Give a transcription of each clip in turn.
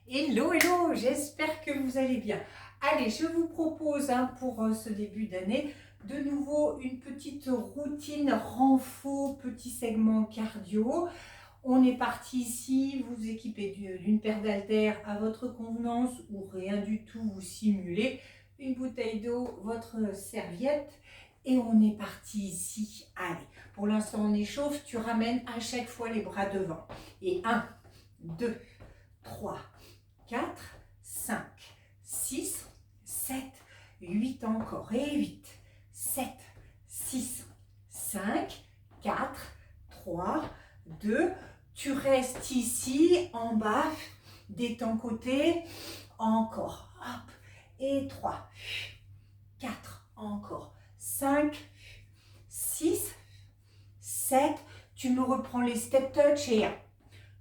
Hello, hello, j'espère que vous allez bien. Allez, je vous propose pour ce début d'année, de nouveau une petite routine renfo, petit segment cardio. On est parti ici, vous équipez d'une paire d'haltères à votre convenance ou rien du tout, vous simulez une bouteille d'eau, votre serviette et on est parti ici. Allez, pour l'instant on échauffe, tu ramènes à chaque fois les bras devant. Et 1, 2, 3, 4, 5, 6, 7, 8 encore. Et 8, 7, 6, 5, 4, 3, 2. Tu restes ici, en bas, détends côté. Encore. Hop. Et 3, 4, encore. 5, 6, 7. Tu me reprends les step touch et 1,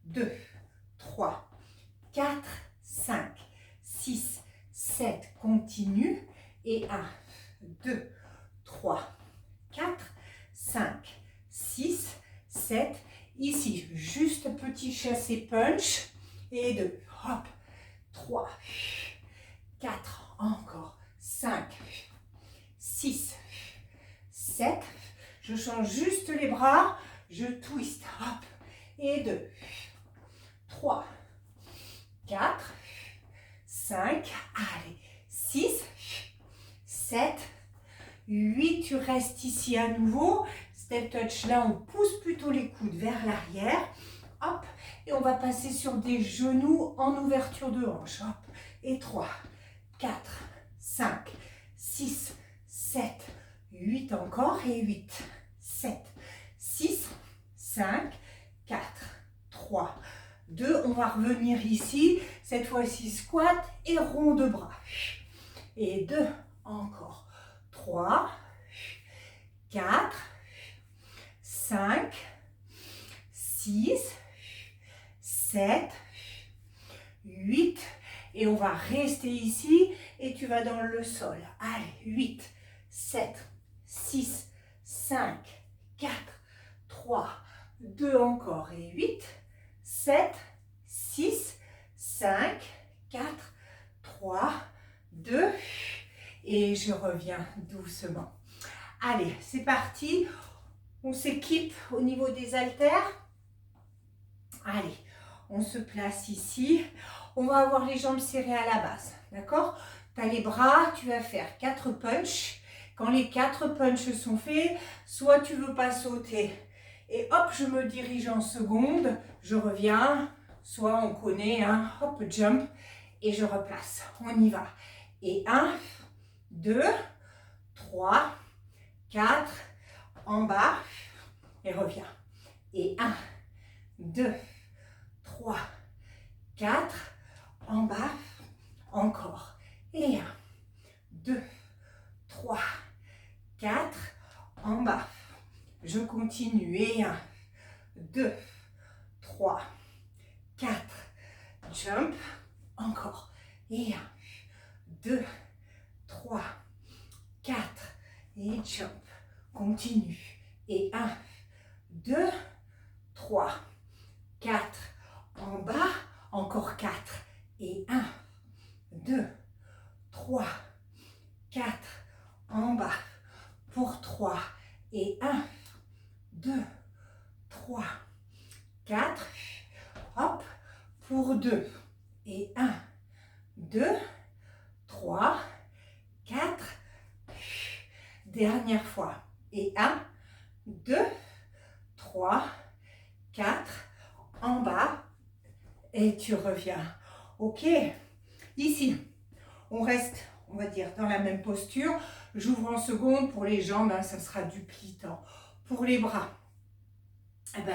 2, 3, 4, 5, 6, 7, continue, et 1, 2, 3, 4, 5, 6, 7, ici, juste petit chassé punch, et 2, hop, 3, 4, encore, 5, 6, 7, je change juste les bras, je twist, hop, et 2, 3, 4, 5, allez, 6, 7, 8, tu restes ici à nouveau. Step touch, là, on pousse plutôt les coudes vers l'arrière. Hop, et on va passer sur des genoux en ouverture de hanche. Hop, et 3, 4, 5, 6, 7, 8 encore, et 8, 7, 6, 5, 4, 3, 2, on va revenir ici, cette fois-ci squat et rond de bras. Et 2, encore. 3, 4, 5, 6, 7, 8. Et on va rester ici et tu vas dans le sol. Allez, 8, 7, 6, 5, 4, 3, 2 encore. Et 8, 7, 6, 5, 4, 3, 2, et je reviens doucement. Allez, c'est parti. On s'équipe au niveau des haltères. Allez, on se place ici. On va avoir les jambes serrées à la base, d'accord? Tu as les bras, tu vas faire 4 punches. Quand les 4 punches sont faits, soit tu ne veux pas sauter et hop, je me dirige en seconde, je reviens, soit on connaît, hop, jump, et je replace. On y va. Et 1, 2, 3, 4, en bas, et reviens. Et 1, 2, 3, 4, en bas, encore. Et 1, 2, 3, 4, en bas. Je continue. Et 1, 2, 3, 4, jump, encore. Et 1, 2, 3, 4, et jump. Continue. Et 1, 2, 3, 4, en bas, encore 4. Et 1, 2, 3, 4, en bas, pour 3. Et 1, 2, 3, 4, hop, pour 2. Et 1, 2, 3, 4, dernière fois. Et 1, 2, 3, 4, en bas, et tu reviens. Ok, ici, on reste, on va dire, dans la même posture. J'ouvre en seconde. Pour les jambes, ça sera du plie-temps. Pour les bras,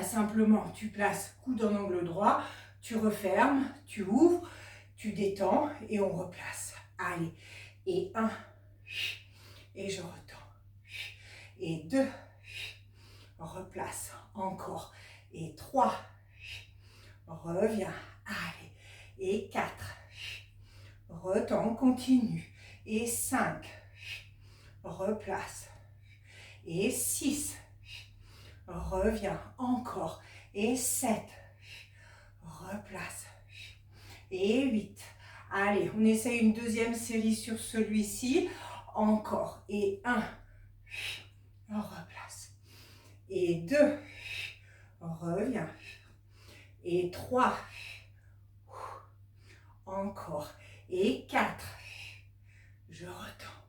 simplement, tu places coude en angle droit, tu refermes, tu ouvres, tu détends et on replace. Allez, et 1, et je retends. Et 2, replace, encore. Et 3, reviens. Allez, et 4, retends, continue. Et 5, replace. Et 6, reviens, encore. Et 7, replace. et 8. Allez, on essaye une deuxième série sur celui-ci. Encore. Et 1. On replace. Et 2. On revient. Et 3. Encore. Et 4. Je retends.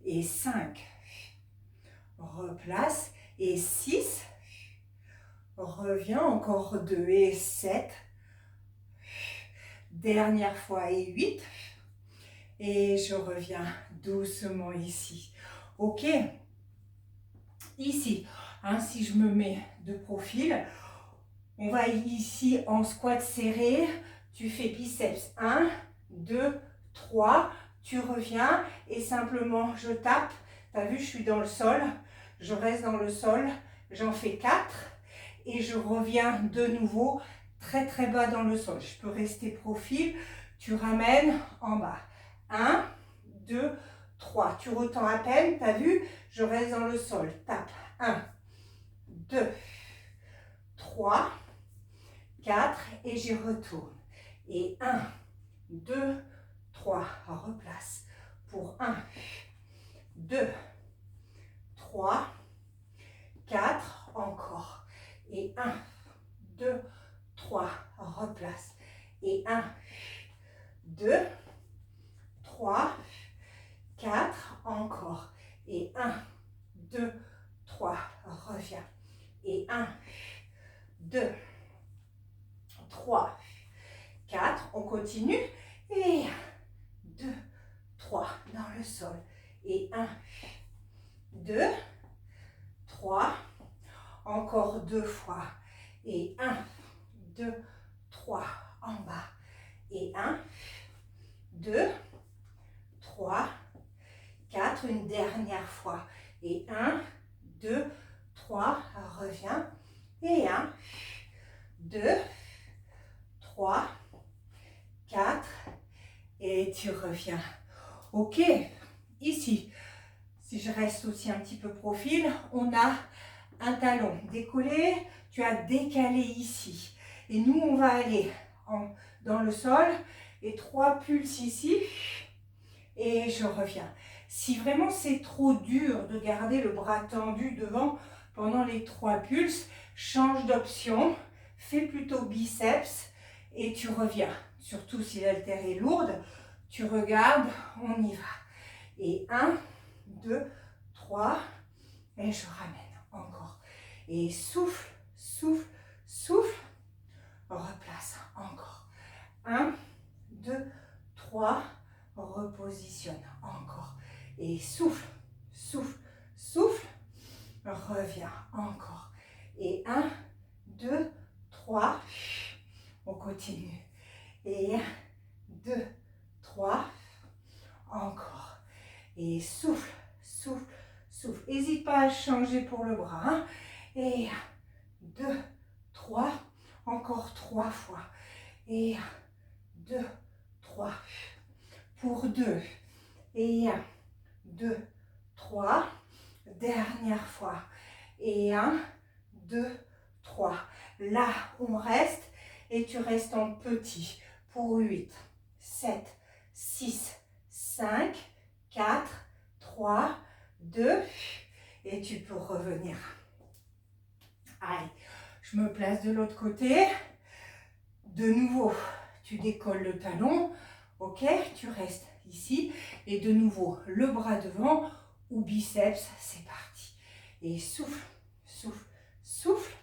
Et 5. Replace. Et 6. Reviens. Encore 2. Et 7. Dernière fois. Et 8. Et je reviens doucement ici. Ok. Ici. Hein, si je me mets de profil, on va ici en squat serré. Tu fais biceps 1, 2, 3. Tu reviens et simplement je tape. Tu as vu, je suis dans le sol. Je reste dans le sol. J'en fais 4. Et je reviens de nouveau très très bas dans le sol. Je peux rester profil. Tu ramènes en bas. 1, 2, 3. Tu retends à peine. Tu as vu, je reste dans le sol. Tape. 1, 2, 3, 4 et j'y retourne. Et 1, 2, 3, replace. Pour 1, 2, 3, 4, encore. Et 1, 2, 3, replace. Et 1, 2, 3, 4, encore. Et 1, 2, 3, reviens. Et 1, 2, 3, 4, on continue. Et 1, 2, 3, dans le sol. Et 1, 2, 3, encore 2 fois. Et 1, 2, 3, en bas. Et 1, 2, 3, 4, une dernière fois. Et 1, 2, 3, reviens. Et 1, 2, 3, 4, et tu reviens. Ok, ici, si je reste aussi un petit peu profil, on a un talon décollé, tu as décalé ici. Et nous, on va aller dans le sol et 3 pulses ici et je reviens. Si vraiment c'est trop dur de garder le bras tendu devant pendant les 3 pulses, change d'option, fais plutôt biceps et tu reviens. Surtout si l'haltère est lourde, tu regardes, on y va. Et 1, 2, 3, et je ramène encore. Et souffle, souffle, souffle, replace encore. 1, 2, 3, repositionne encore. Et souffle, souffle, souffle, reviens encore. Et 1, 2, 3, on continue. Et 1, 2, 3, encore. Et souffle, souffle, souffle. N'hésite pas à changer pour le bras. Hein. Et 1, 2, 3, encore 3 fois. Et 1, 2, 3, pour 2. Et 1, 2, 3, dernière fois. Et 1, 2, 3. Là, on reste et tu restes en petit pour 8, 7, 6, 5, 4, 3, 2 et tu peux revenir. Allez, je me place de l'autre côté. De nouveau, tu décolles le talon. Ok, tu restes ici. Et de nouveau, le bras devant ou biceps, c'est parti. Et souffle, souffle, souffle.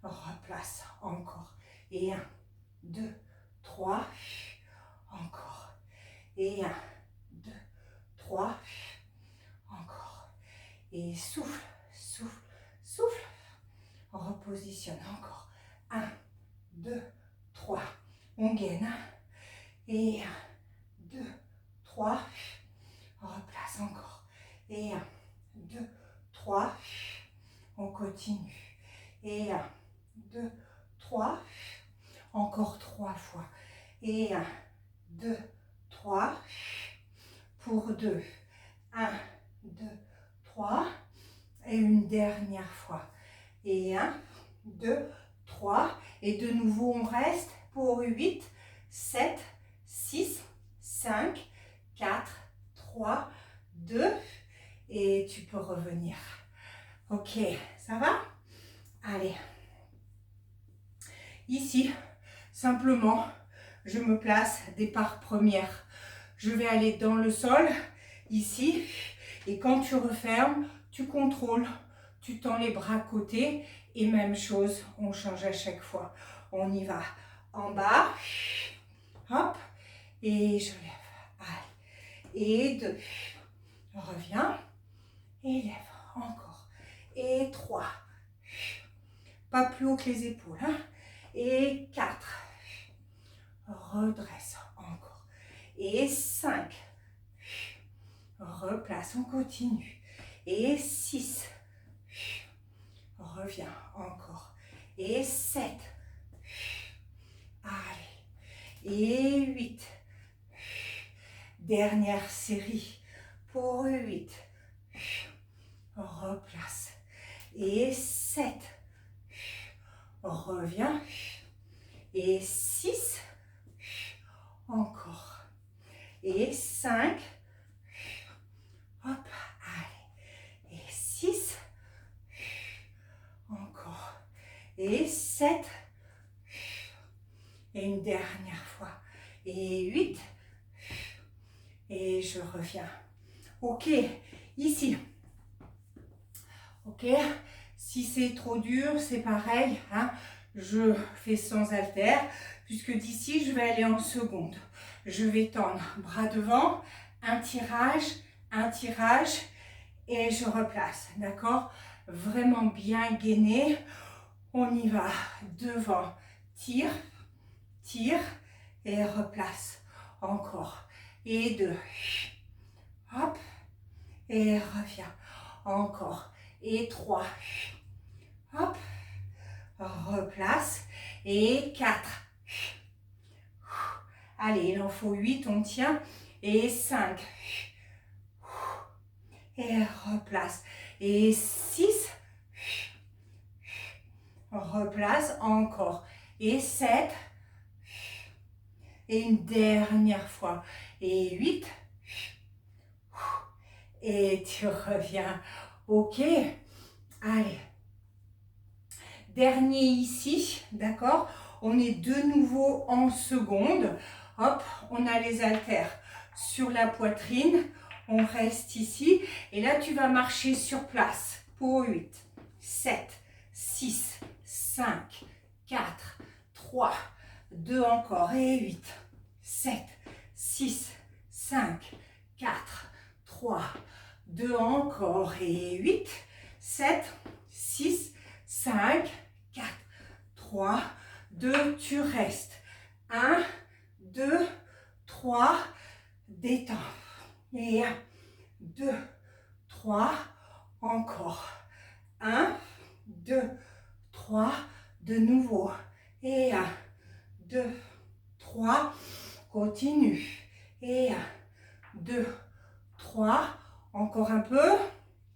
Replace encore. Et 1, 2, 3. Encore. Et 1, 2, 3. Encore. Et souffle, souffle, souffle. Repositionne encore. 1, 2, 3. On gaine. Et 1, 2, 3. Replace encore. Et 1, 2, 3. On continue. Et 1, 2, 3. Encore 3 fois. Et 1, 2, 3. Pour 2. 1, 2, 3. Et une dernière fois. Et 1, 2, 3. Et de nouveau, on reste pour 8, 7, 5, 4, 3, 2, et tu peux revenir. Ok, ça va? Allez. Ici, simplement, je me place départ première. Je vais aller dans le sol, ici, et quand tu refermes, tu contrôles, tu tends les bras côté, et même chose, on change à chaque fois. On y va en bas, hop, et je lève. Allez, et 2, reviens, et lève, encore, et 3, pas plus haut que les épaules, hein? Et 4, redresse, encore, et 5, replace, on continue, et 6, reviens, encore, et 7, allez, et 8, dernière série, pour 8, replace, et 7, reviens, et 6, encore, et 5, hop, allez, et 6, encore, et 7, et une dernière fois, et 8, et je reviens. Ok, ici. Ok, si c'est trop dur, c'est pareil, hein, je fais sans haltère, puisque d'ici, je vais aller en seconde. Je vais tendre bras devant, un tirage, et je replace, d'accord? Vraiment bien gainé. On y va, devant, tire, tire, et replace, encore, et 2, hop, et reviens, encore, et 3, hop, replace, et 4, allez, il en faut 8, on tient, et 5, et replace, et 6, replace, encore, et 7, et une dernière fois, et 8, et tu reviens, ok, allez, dernier ici, d'accord, on est de nouveau en seconde, hop, on a les haltères sur la poitrine, on reste ici, et là tu vas marcher sur place, pour 8, 7, 6, 5, 4, 3, 2 encore, et 8, 7, 6, 5, 4, 3, 2 encore, et 8, 7, 6, 5, 4, 3, 2, tu restes. 1, 2, 3, détends. Et 1, 2, 3, encore. 1, 2, 3, de nouveau. Et 1, 2, 3, continue. Et 1, 2, 3, encore un peu.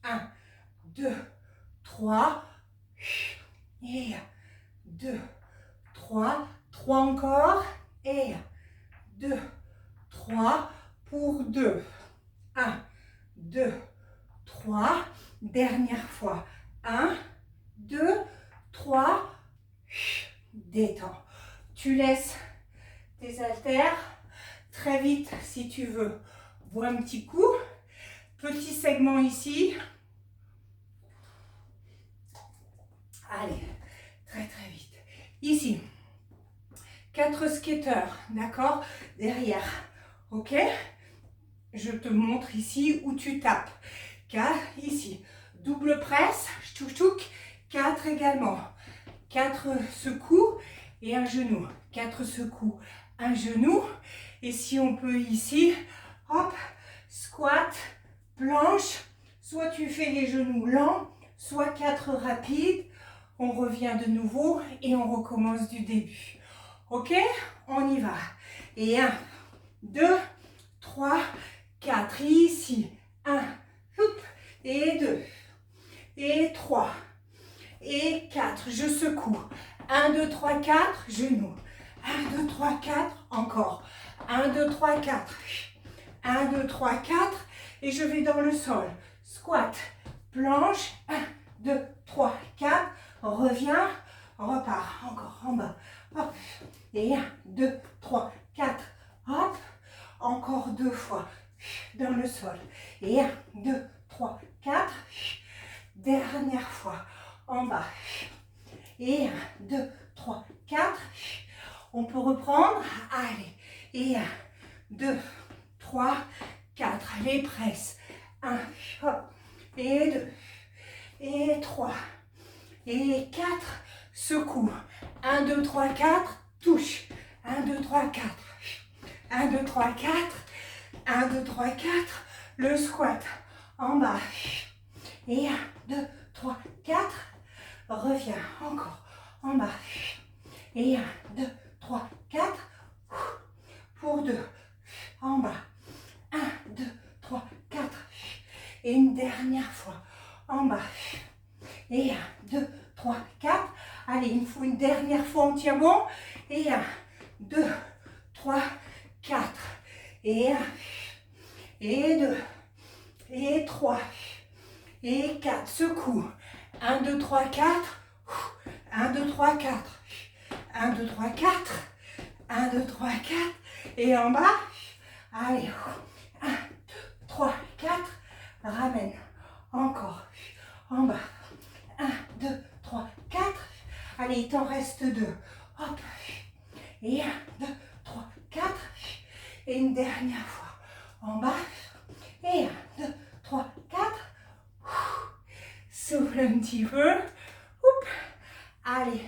1, 2, 3, et 2, 3, 3 encore, et 2, 3, pour 2, 1, 2, 3, dernière fois, 1, 2, 3, détends. Tu laisses tes haltères, très vite si tu veux, bois un petit coup, petit segment ici, allez, très très vite, ici, 4 skateurs, d'accord, derrière, ok, je te montre ici où tu tapes, 4, ici, double presse, tchouk tchouk, 4 également, 4 secoues et un genou, 4 secoues, un genou, et si on peut ici, hop, squat, planche, soit tu fais les genoux lents, soit 4 rapides, on revient de nouveau et on recommence du début. Ok, on y va. Et 1, 2, 3, 4, ici, 1, et 2, et 3, et 4, je secoue, 1, 2, 3, 4, genoux, 1, 2, 3, 4, encore, 1, 2, 2, 3, 4. 1, 2, 3, 4. Et je vais dans le sol. Squat, planche. 1, 2, 3, 4. Reviens, repars. Encore en bas. Hop. Et 1, 2, 3, 4. Hop. Encore 2 fois dans le sol. Et 1, 2, 3, 4. Dernière fois en bas. Et 1, 2, 3, 4. On peut reprendre. Allez. Et 1, 2, 3, 4. Les presses. 1, hop. Et 2. Et 3. Et 4. Secoue. 1, 2, 3, 4. Touche. 1, 2, 3, 4. 1, 2, 3, 4. 1, 2, 3, 4. Le squat. En bas. Et 1, 2, 3, 4. Reviens. Encore. En bas. Et 1, 2, 3, 4. Pour 2. En bas. 1, 2, 3, 4. Et une dernière fois. En bas. Et 1, 2, 3, 4. Allez, il me faut une dernière fois, on tient bon. Et 1, 2, 3, 4. Et 1. Et 2. Et 3. Et 4. Secoue. 1, 2, 3, 4. 1, 2, 3, 4. 1, 2, 3, 4. 1, 2, 3, 4. Et en bas. Allez. 1, 2, 3, 4. Ramène. Encore. En bas. 1, 2, 3, 4. Allez, il t'en reste 2. Hop. Et 1, 2, 3, 4. Et une dernière fois. En bas. Et 1, 2, 3, 4. Souffle un petit peu. Oup. Allez,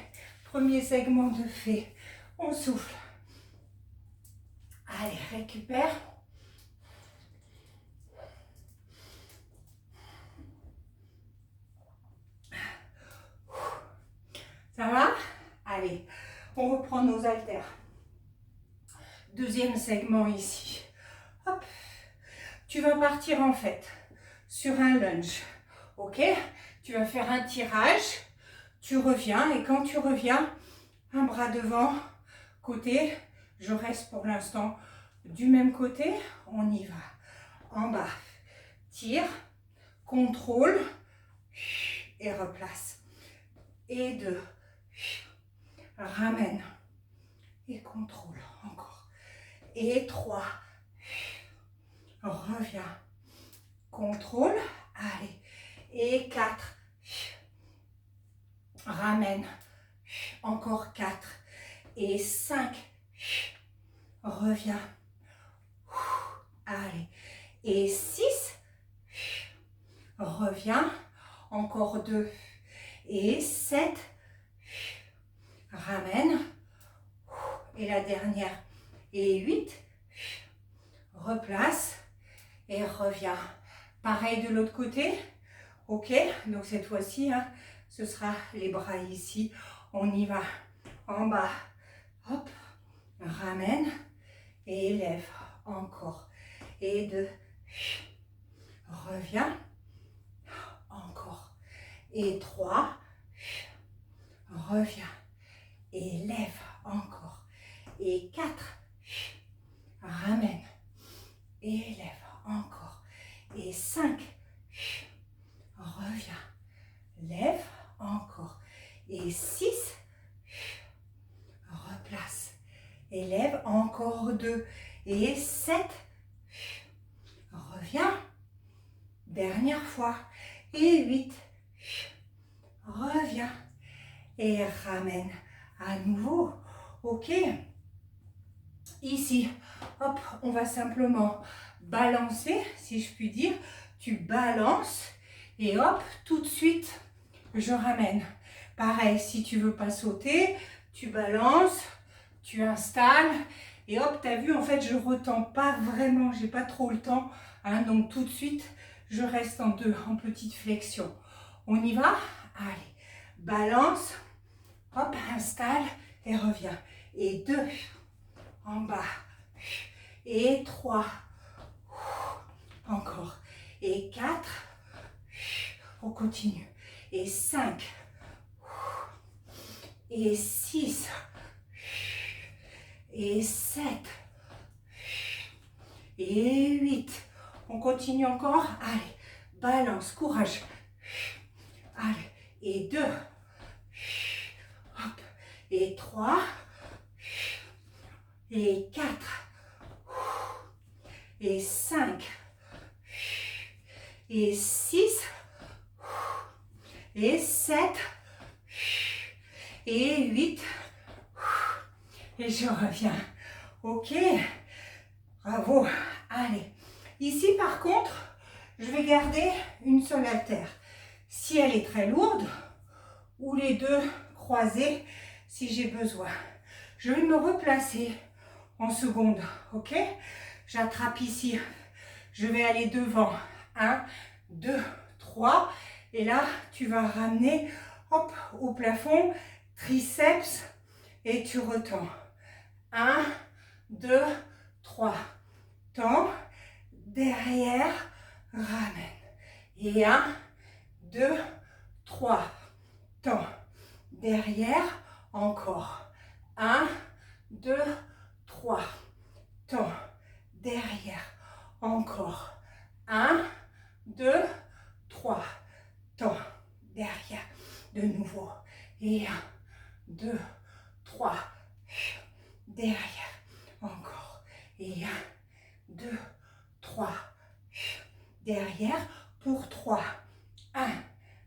premier segment de fait. On souffle. Allez, récupère. Ça va? Allez, on reprend nos haltères. Deuxième segment ici. Hop. Tu vas partir en fait sur un lunge. Ok? Tu vas faire un tirage. Tu reviens et quand tu reviens, un bras devant, côté. Je reste pour l'instant du même côté. On y va. En bas. Tire. Contrôle. Et replace. Et 2. Ramène. Et contrôle. Encore. Et 3. Reviens. Contrôle. Allez. Et 4. Ramène. Encore 4. Et 5. Reviens. Allez. Et 6. Reviens. Encore 2. Et 7. Ramène. Et la dernière. Et 8. Replace. Et reviens. Pareil de l'autre côté. Ok. Donc cette fois-ci, hein, ce sera les bras ici. On y va. En bas. Hop. Ramène. Et élève. Encore. Et 2. Reviens. Encore. Et 3. Reviens. Et lève. Encore. Et 4. Ramène. Et élève. Encore. Et 5. Reviens. Lève. Encore. Et 6. Replace. Élève. Encore 2. Et 7. Reviens. Dernière fois. Et 8. Reviens. Et ramène à nouveau. Ok. Ici, hop, on va simplement balancer, si je puis dire. Tu balances et hop, tout de suite, je ramène. Pareil, si tu veux pas sauter, tu balances, tu installes et hop, tu as vu, en fait, je retends pas vraiment, j'ai pas trop le temps. Hein, donc tout de suite, je reste en petite flexion. On y va? Allez, balance, hop, installe et reviens. Et 2, en bas. Et 3, encore. Et 4, on continue. Et 5, et 6, et 7, Et 8. On continue encore. Allez, balance, courage. Allez, et 2. Hop. Et 3. Et 4. Et 5. Et 6. Et 7. Et 8. Et je reviens. Ok. Bravo. Allez. Ici, par contre, je vais garder une seule haltère. Si elle est très lourde, ou les deux croisés, si j'ai besoin. Je vais me replacer en seconde. Ok. J'attrape ici. Je vais aller devant. 1, 2, 3. Et là, tu vas ramener hop, au plafond, triceps, et tu retends. 1, 2, 3. Tends, derrière, ramène. Et 1, 2, 3. Tends, derrière, encore. 1, 2, 3. Tends, derrière, encore. 1, 2, 3. Tends, derrière, de nouveau. Et 1, 2, 3. Derrière, encore. Et 1, 2, 3. Derrière, pour 3. 1,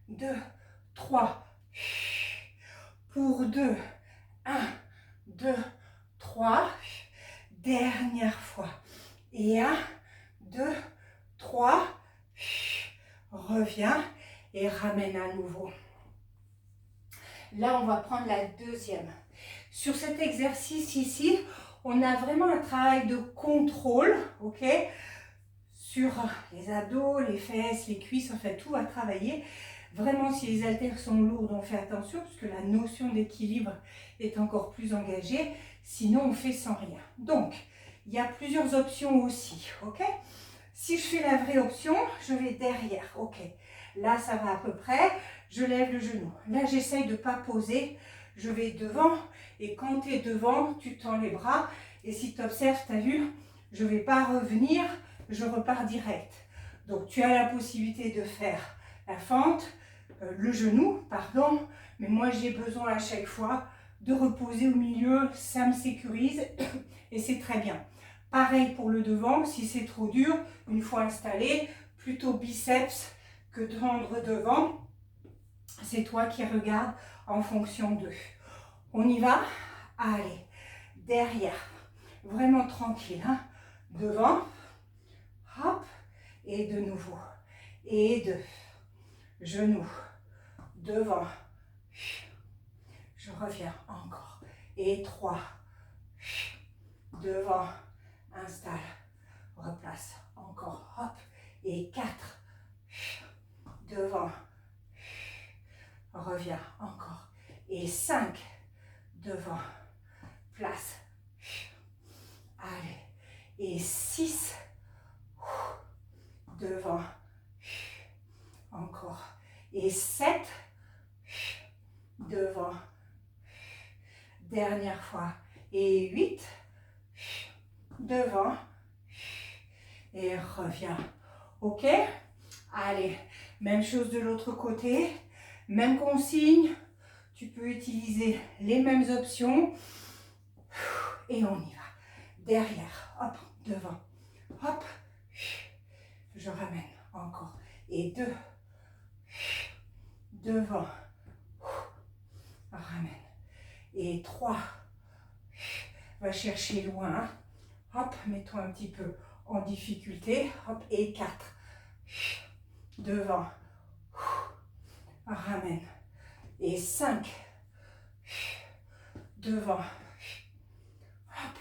2, 3. Pour 2. 1, 2, 3. Dernière fois. Et 1, 2, 3. Reviens et ramène à nouveau. Là, on va prendre la deuxième. Sur cet exercice ici, on a vraiment un travail de contrôle, ok? Sur les abdos, les fesses, les cuisses, en fait, tout va travailler. Vraiment, si les haltères sont lourdes, on fait attention, parce que la notion d'équilibre est encore plus engagée. Sinon, on fait sans rien. Donc, il y a plusieurs options aussi, ok? Si je fais la vraie option, je vais derrière, ok? Là, ça va à peu près. Je lève le genou. Là, j'essaye de ne pas poser. Je vais devant. Et quand tu es devant, tu tends les bras. Et si tu observes, tu as vu, je ne vais pas revenir. Je repars direct. Donc, tu as la possibilité de faire la fente, le genou, pardon. Mais moi, j'ai besoin à chaque fois de reposer au milieu. Ça me sécurise. Et c'est très bien. Pareil pour le devant. Si c'est trop dur, une fois installé, plutôt biceps que tendre devant. C'est toi qui regardes en fonction d'eux. On y va? Allez, derrière, vraiment tranquille, hein? Devant, hop, et de nouveau, et 2, genoux, devant, je reviens encore, et 3, devant, installe, replace, encore, hop, et 4, devant, reviens encore. Et 5, devant, place. Allez. Et 6, devant, encore. Et 7, devant, dernière fois. Et 8, devant, et reviens. Ok? Allez, même chose de l'autre côté. Même consigne, tu peux utiliser les mêmes options et on y va. Derrière, hop, devant, hop, je ramène encore. Et 2, devant, ramène. Et 3, va chercher loin, hop, mets-toi un petit peu en difficulté, hop, et 4, devant, ramène. Et 5, devant, hop,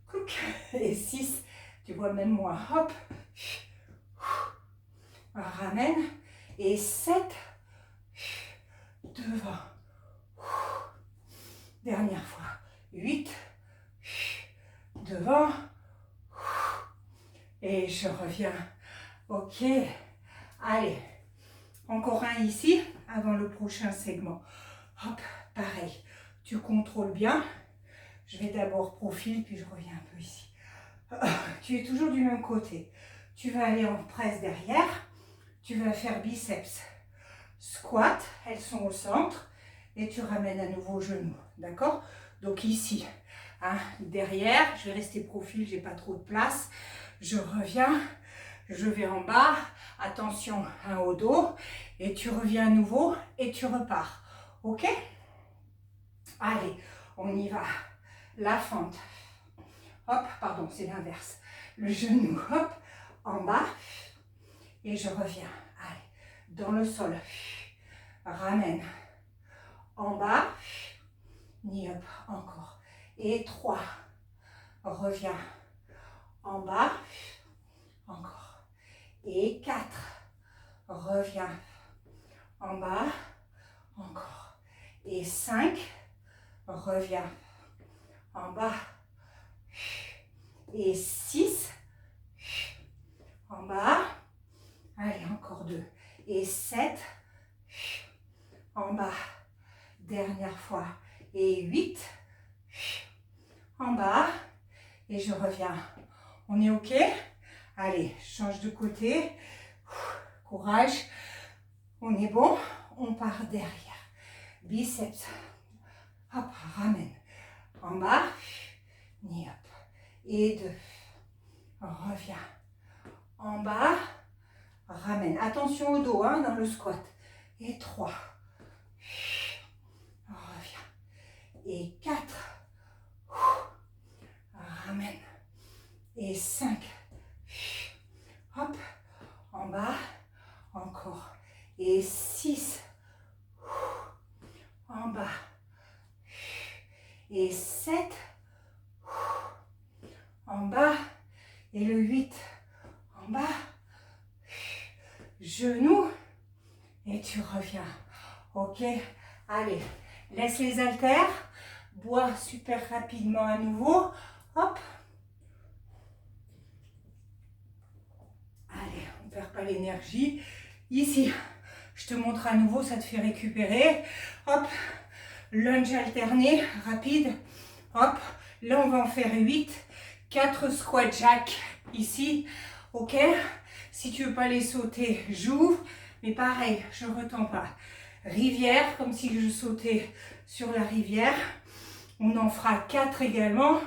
couc. Et 6, tu vois même moi, hop, ramène. Et 7, devant, dernière fois. 8, devant, et je reviens. Ok, allez, encore un ici, avant le prochain segment. Hop, pareil, tu contrôles bien. Je vais d'abord profil, puis je reviens un peu ici. Tu tu es toujours du même côté. Tu vas aller en presse derrière. Tu vas faire biceps, squat, elles sont au centre. Et tu ramènes à nouveau au genou. D'accord? Donc ici, hein, derrière, je vais rester profil, j'ai pas trop de place. Je reviens, je vais en bas. Attention hein, au dos. Et tu reviens à nouveau et tu repars. Ok? Allez, on y va. La fente. Hop, pardon, c'est l'inverse. Le genou, hop, en bas. Et je reviens. Allez, dans le sol. Ramène. En bas. Ni hop, encore. Et 3. Reviens. En bas. Encore. Et 4. Reviens. En bas. Encore. Et 5. Reviens. En bas. Et 6. En bas. Allez, encore 2. Et 7. En bas. Dernière fois. Et 8. En bas. Et je reviens. On est OK? Allez, change de côté. Courage. On est bon. On part derrière. Biceps. Hop, ramène. En bas. Ni hop. Et 2. Reviens. En bas. Ramène. Attention au dos hein, dans le squat. Et 3. Reviens. Et 4. Ramène. Et 5. Hop. En bas. Encore. Et 6. En bas. Et 7. En bas. Et le 8. En bas. Genou. Et tu reviens. Ok. Allez. Laisse les haltères. Bois super rapidement à nouveau. Hop. Allez, on ne perd pas l'énergie. Ici, je te montre à nouveau, ça te fait récupérer. Hop. Lunge alterné, rapide. Hop. Là, on va en faire 8. 4 squat jack ici. Ok. Si tu veux pas les sauter, j'ouvre. Mais pareil, je ne retends pas. Rivière, comme si je sautais sur la rivière. On en fera 4 également.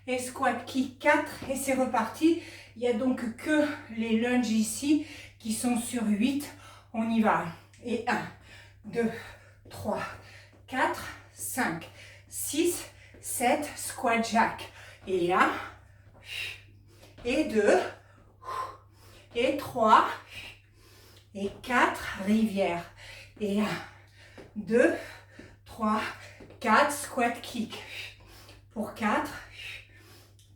Et squat kick 4. Et c'est reparti. Il n'y a donc que les lunges ici qui sont sur 8. On y va. Et 1, 2, 3, 4, 5, 6, 7. Squat jack. Et 1. Et 2. Et 3. Et 4. Rivière. Et 1, 2, 3, 4. Squat kick. Pour 4.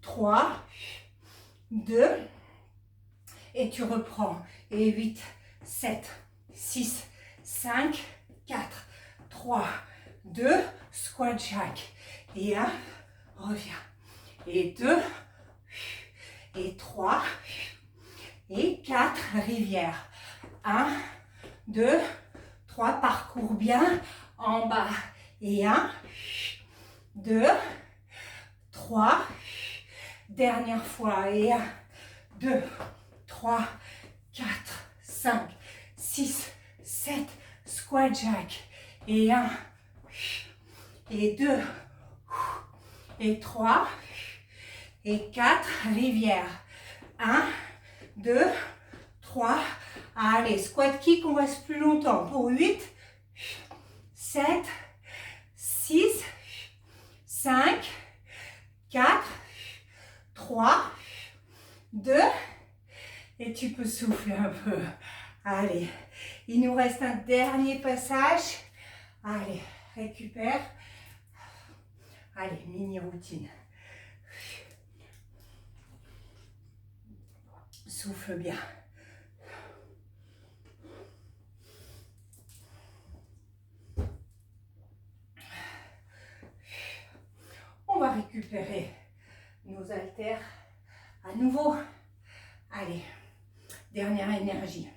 3, 2, et tu reprends. Et 8, 7, 6, 5, 4, 3, 2, squat jack. Et 1, reviens. Et 2, et 3, et 4, rivière. 1, 2, 3, parcours bien. En bas. Et 1, 2, 3, dernière fois. Et 1, 2, 3, 4, 5, 6, 7, squat jack. Et 1, et 2, et 3, et 4, rivière. 1, 2, 3, allez, squat kick, on reste plus longtemps. Pour 8, 7, 6, 5, 4, 3, 2, et tu peux souffler un peu. Allez, il nous reste un dernier passage. Allez, récupère. Allez, mini routine. Souffle bien. On va récupérer nos haltères à nouveau. Allez, dernière énergie.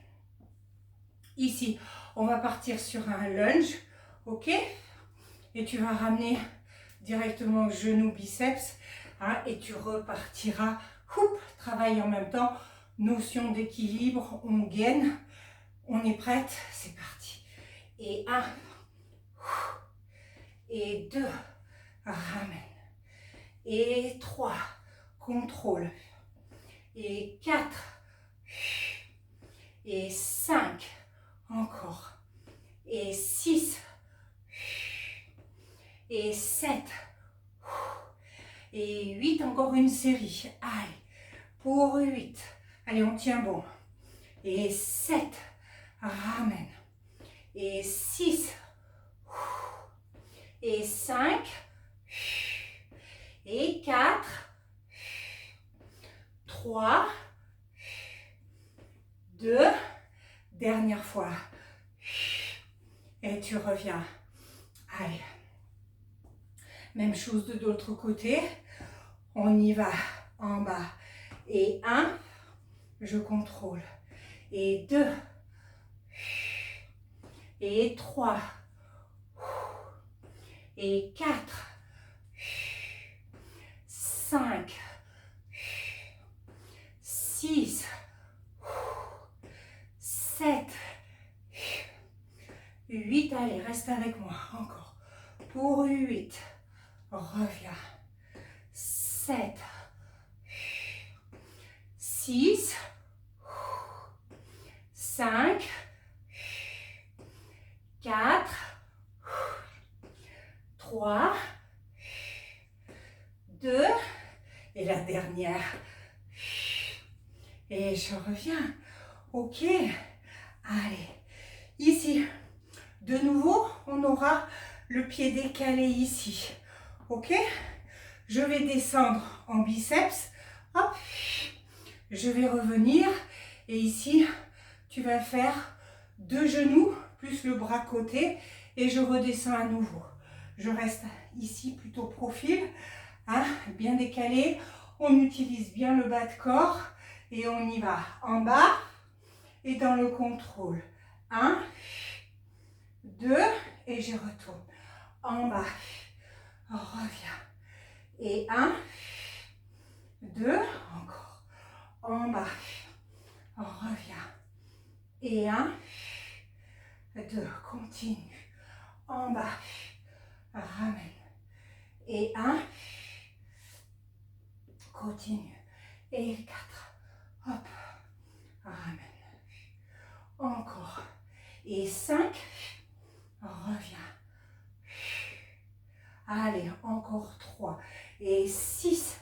Ici, on va partir sur un lunge, ok? Et tu vas ramener directement genou, biceps hein, et tu repartiras. Houp, travail en même temps, notion d'équilibre, on gaine. On est prête, c'est parti. Et 1, et 2, ramène. Et 3, contrôle. Et 4, et 5, encore. Et 6, et 7, et 8, encore une série. Allez, pour 8. Allez, on tient bon. Et 7, ramène. Et 6, et 5, et 4, 3, 2, dernière fois. Et tu reviens. Allez. Même chose de l'autre côté. On y va en bas. Et 1, je contrôle. Et 2, et 3, et 4, 5, 6, 7, 8. Allez, reste avec moi. Encore. Pour 8. Reviens. 7, 6, 5, 4, 3, 2, et la dernière. Et je reviens. Ok. Allez. Ici. De nouveau, on aura le pied décalé ici. Ok? Je vais descendre en biceps. Hop. Je vais revenir. Et ici, tu vas faire 2 genoux plus le bras côté. Et je redescends à nouveau. Je reste ici plutôt profil. Hein, bien décalé. On utilise bien le bas de corps. Et on y va en bas. Et dans le contrôle. 1, 2, et je retourne. En bas. Reviens. Et 1, 2, encore. En bas. Reviens. Et 1, 2, continue. En bas. Ramène. Et 1, continue. Et 4, hop, ramène. Encore. Et 5, reviens. Allez, encore 3. Et 6,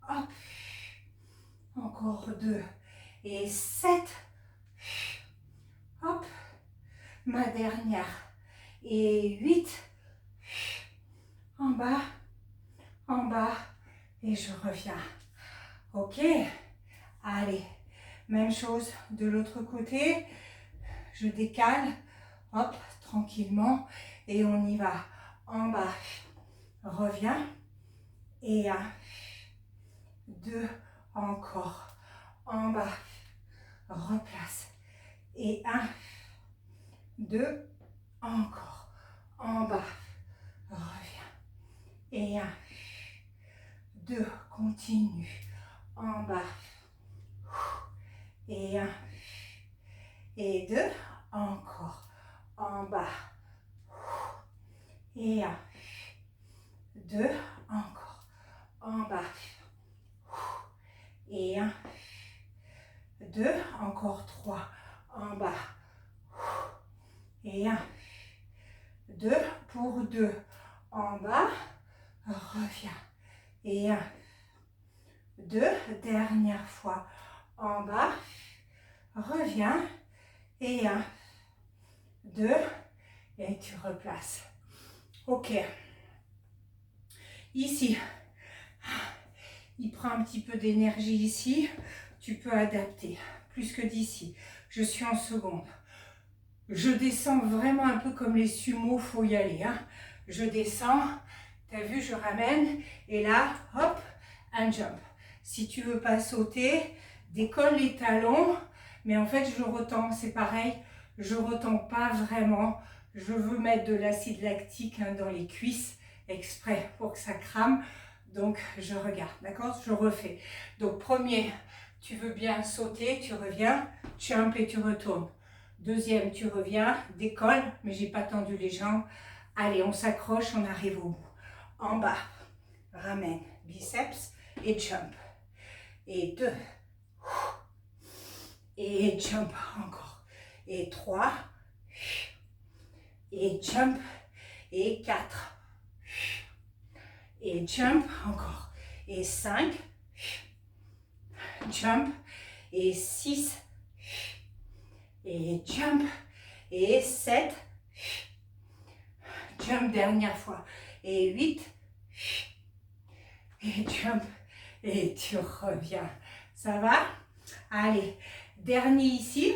hop. Encore 2. Et 7, hop. Ma dernière. Et 8, en bas, et je reviens. Ok, allez, même chose de l'autre côté. Je décale, hop, tranquillement, et on y va. En bas, reviens, et 1, 2, encore. En bas, replace, et 1, 2, encore. En bas, reviens, et 1, 2, continue. En bas, et 1, et 2, encore. En bas, et 1, 2, encore. En bas, et 1, 2, encore 3. En bas, et 1, 2, pour 2. En bas, reviens. Et 1, 2, dernière fois. En bas, reviens. Et 1, 2, et tu replaces. Ok. Ici, il prend un petit peu d'énergie ici. Tu peux adapter. Plus que d'ici. Je suis en seconde. Je descends vraiment un peu comme les sumo, faut y aller. Hein. Je descends, tu as vu, je ramène. Et là, hop, un jump. Si tu veux pas sauter, décolle les talons. Mais en fait, je retends, c'est pareil. Je retends pas vraiment. Je veux mettre de l'acide lactique hein, dans les cuisses. exprès pour que ça crame. Donc, je regarde, d'accord? Je refais. Donc, premier, tu veux bien sauter, tu reviens, jump et tu retournes. Deuxième, tu reviens, décolle, mais j'ai pas tendu les jambes. Allez, on s'accroche, on arrive au bout. En bas, ramène, biceps et jump. Et 2. Et jump encore. Et 3. Et jump. Et 4. Et jump encore. Et 5. Jump. Et 6. Et jump. Et 7. Jump dernière fois. Et 8. Et jump. Et tu reviens. Ça va? Allez. Dernier ici.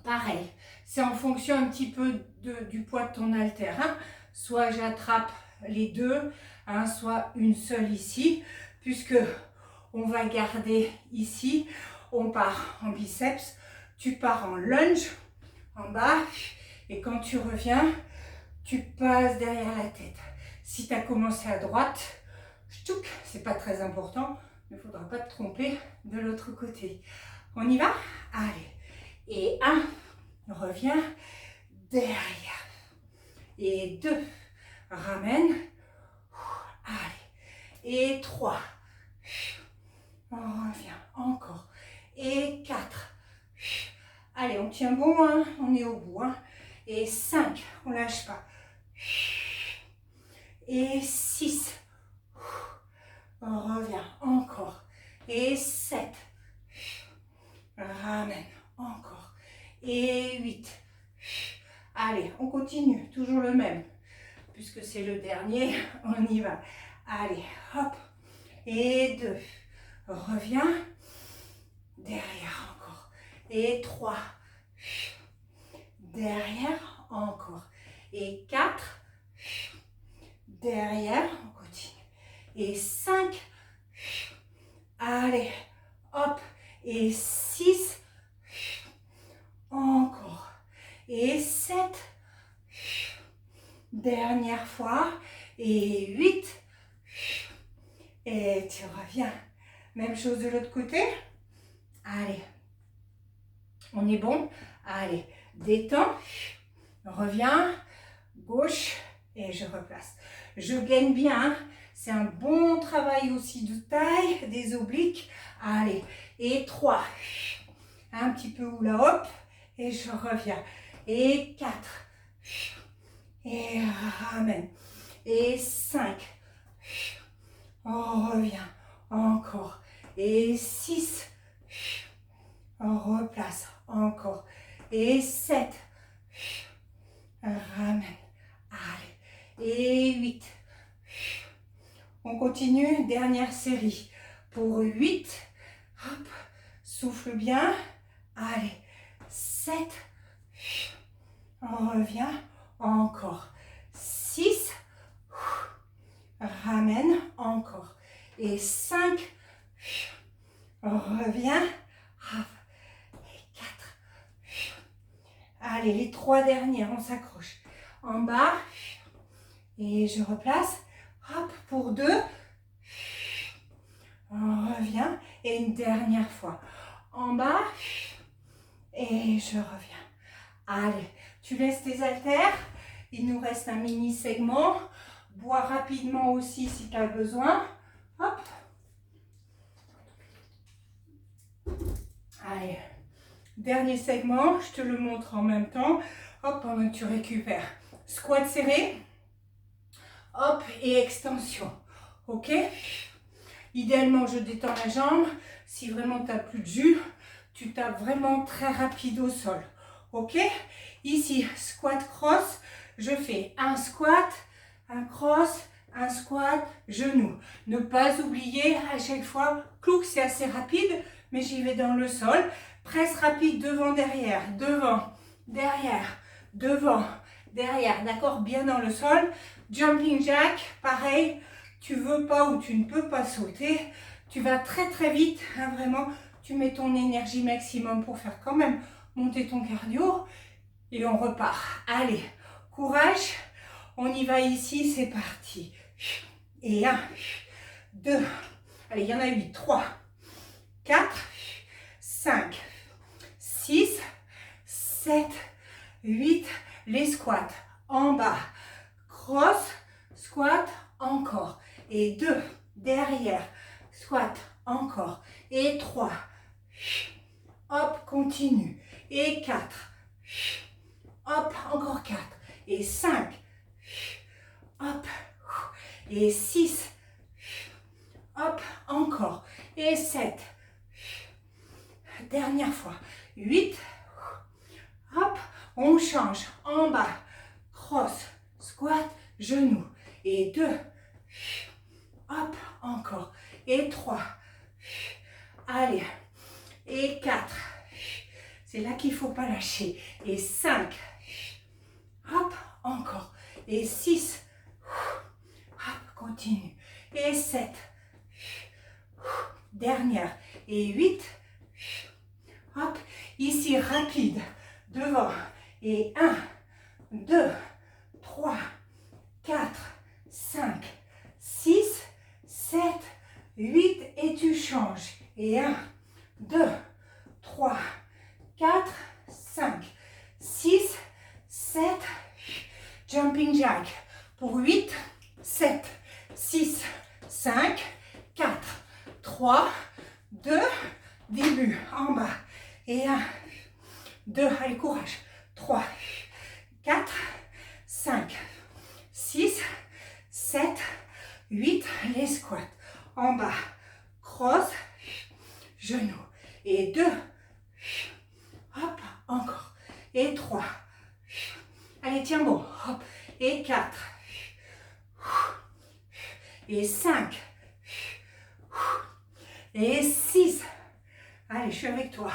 Pareil. C'est en fonction un petit peu du poids de ton haltère. Hein. Soit j'attrape les deux, hein, soit une seule ici. Puisque on va garder ici. On part en biceps. Tu pars en lunge. En bas. Et quand tu reviens, tu passes derrière la tête. Si tu as commencé à droite, c'est pas très important. Il ne faudra pas te tromper de l'autre côté. On y va? Allez. Et 1, reviens, derrière. Et 2, ramène. Allez. Et 3, on revient encore. Et 4, allez, on tient bon, hein, on est au bout. Hein. Et 5, on lâche pas. Et 6, on revient encore. Et 7, ramène encore. Et 8, allez, on continue, toujours le même. Puisque c'est le dernier, on y va. Allez, hop. Et 2, reviens. Derrière encore. Et 3, derrière encore. Et 4, derrière, on continue. Et 5, allez, hop. Et 6, encore. Et 7, dernière fois. Et 8, et tu reviens. Même chose de l'autre côté. Allez, on est bon. Allez, détends. Reviens. Gauche. Et je replace. Je gaine bien. Hein. C'est un bon travail aussi de taille, des obliques. Allez. Et 3. Un petit peu hula hop. Et je reviens. Et 4. Et ramène. Et 5. On revient. Encore. Et 6. On replace. Encore. Et 7. Ramène. Allez. Et 8. On continue. Dernière série. Pour 8. Hop. Souffle bien. Allez. 7. On revient. Encore. 6. Ramène. Encore. Et 5. On revient. Et 4. Allez, les 3 dernières, on s'accroche. En bas. Et je replace. Hop, pour 2. On revient. Et une dernière fois. En bas. Et je reviens. Allez, tu laisses tes haltères. Il nous reste un mini segment. Bois rapidement aussi si tu as besoin. Hop. Allez. Dernier segment. Je te le montre en même temps. Hop, pendant que tu récupères. Squat serré. Hop, et extension. Ok? Idéalement, je détends la jambe. Si vraiment tu n'as plus de jus, tu tapes vraiment très rapide au sol. Ok? Ici, squat cross. Je fais un squat, un cross, un squat, genou. Ne pas oublier à chaque fois, clouc, c'est assez rapide, mais j'y vais dans le sol. Presse rapide devant, derrière, devant, derrière. D'accord? Bien dans le sol. Jumping jack, pareil. Tu veux pas ou tu ne peux pas sauter. Tu vas très très vite, hein, vraiment. Tu mets ton énergie maximum pour faire quand même monter ton cardio. Et on repart. Allez, courage. On y va ici, c'est parti. Et 1, 2, allez, il y en a 8. 3, 4, 5, 6, 7, 8. Les squats en bas. Cross, squat, encore. Et 2, derrière. Squat, encore. Et 3. Hop, continue. Et 4. Hop, encore 4. Et 5. Hop. Et 6. Hop, encore. Et 7. Dernière fois. 8. Hop, on change. En bas. Cross, squat, genou. Et 2. Hop, encore. Et 3. Allez. Et 4. C'est là qu'il ne faut pas lâcher. Et 5. Hop, encore. Et 6. Hop, continue. Et 7. Dernière. Et 8. Hop, ici rapide. Devant. Et 1, 2, 3, 4, 5, 6, 7, 8. Et tu changes. Et 1, 2, 3, 4, 5, 6, 7, jumping jack pour 8, 7, 6, 5, 4, 3, 2, début en bas. Et 1, 2, allez, courage. 3, 4, 5, 6, 7, 8, les squats. En bas, cross, genou. Et 2, hop, encore. Et 3. Allez, tiens bon. Hop. Et 4. Et 5. Et 6. Allez, je suis avec toi.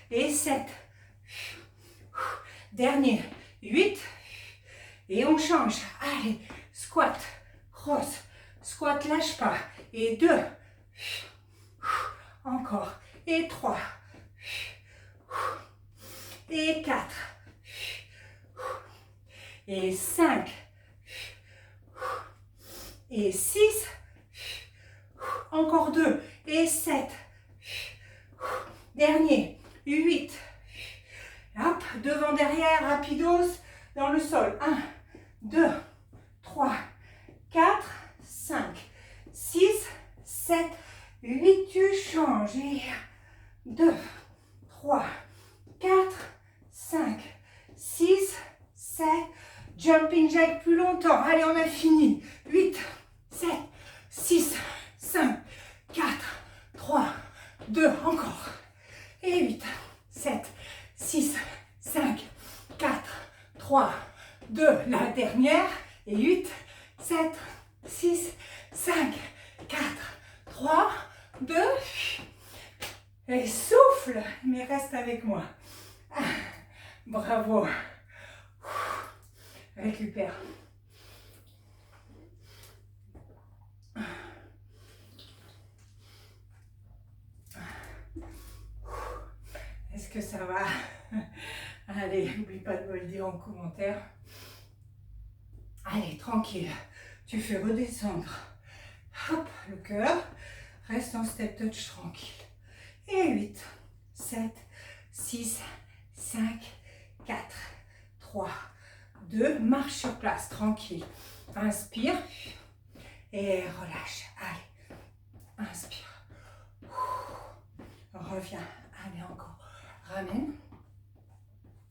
Et 7. Dernier. 8. Et on change. Allez, squat, cross, squat, lâche pas. Et 2. Encore. Et 3. Et 4. Et 5. Et 6. Encore 2. Et 7. Dernier. 8. Hop, devant, derrière, rapidos, dans le sol. 1, 2, 3, 4, 5, 6, 7, 8. Tu changes. Et 2, 3, 4, 5, 6, 7. Jumping jack plus longtemps. Allez, on a fini. 8, 7, 6, 5, 4, 3, 2. Encore. Et 8, 7, 6, 5, 4, 3, 2. La dernière. Et 8, 7, 6, 5, 4, 3, 2. Et souffle. Mais reste avec moi. Bravo. Récupère. Est-ce que ça va? Allez, n'oublie pas de me le dire en commentaire. Allez, tranquille. Tu fais redescendre. Hop, le cœur. Reste en step touch tranquille. Et 8, 7, 6, 5, 4, 3, 2. Marche sur place, tranquille. Inspire. Et relâche. Allez. Inspire. Reviens. Allez, encore. Ramène.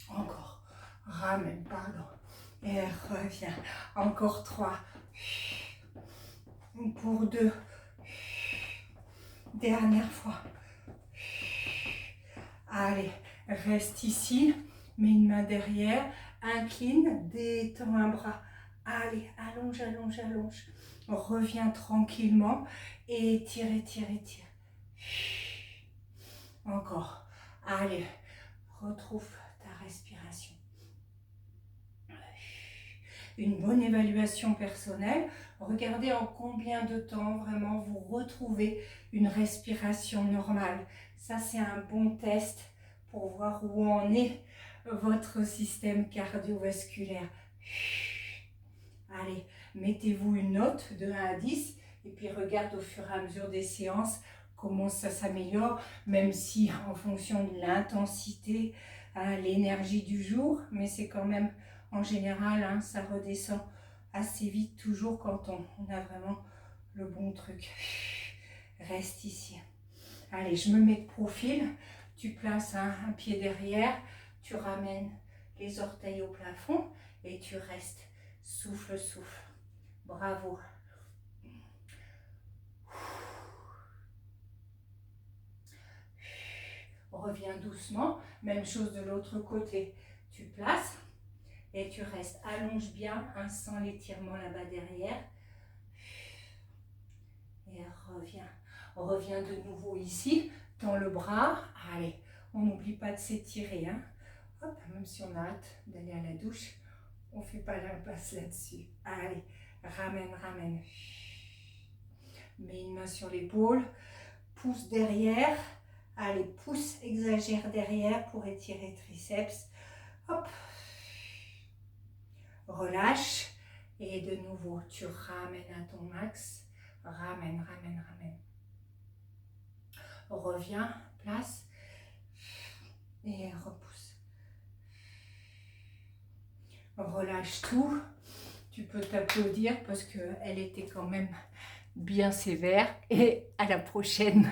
Encore. Ramène, pardon. Et reviens. Encore 3. Pour 2. Dernière fois. Allez, reste ici. Mets une main derrière. Incline. Détends un bras. Allez, allonge, allonge, allonge. Reviens tranquillement. Et tire, étire, étire. Encore. Allez, retrouve ta respiration. Une bonne évaluation personnelle. Regardez en combien de temps vraiment vous retrouvez une respiration normale. Ça, c'est un bon test pour voir où en est votre système cardiovasculaire. Allez, mettez-vous une note de 1 à 10 et puis regarde au fur et à mesure des séances comment ça s'améliore, même si en fonction de l'intensité, hein, l'énergie du jour, mais c'est quand même en général, hein, ça redescend assez vite toujours quand on a vraiment le bon truc. Reste ici. Allez, je me mets de profil, tu places un pied derrière, tu ramènes les orteils au plafond et tu restes. Souffle, souffle. Bravo. Reviens doucement. Même chose de l'autre côté. Tu places et tu restes. Allonge bien, hein, sans l'étirement là-bas derrière. Et reviens. Reviens de nouveau ici. Tends le bras. Allez, on n'oublie pas de s'étirer. Hein. Hop, même si on a hâte d'aller à la douche, on ne fait pas l'impasse là-dessus. Allez, ramène, ramène. Mets une main sur l'épaule. Pousse derrière. Allez, pousse, exagère derrière pour étirer triceps. Hop. Relâche. Et de nouveau, tu ramènes à ton max. Ramène, ramène, ramène. Reviens, place. Et repousse. Relâche tout. Tu peux t'applaudir parce qu'elle était quand même bien sévère. Et à la prochaine.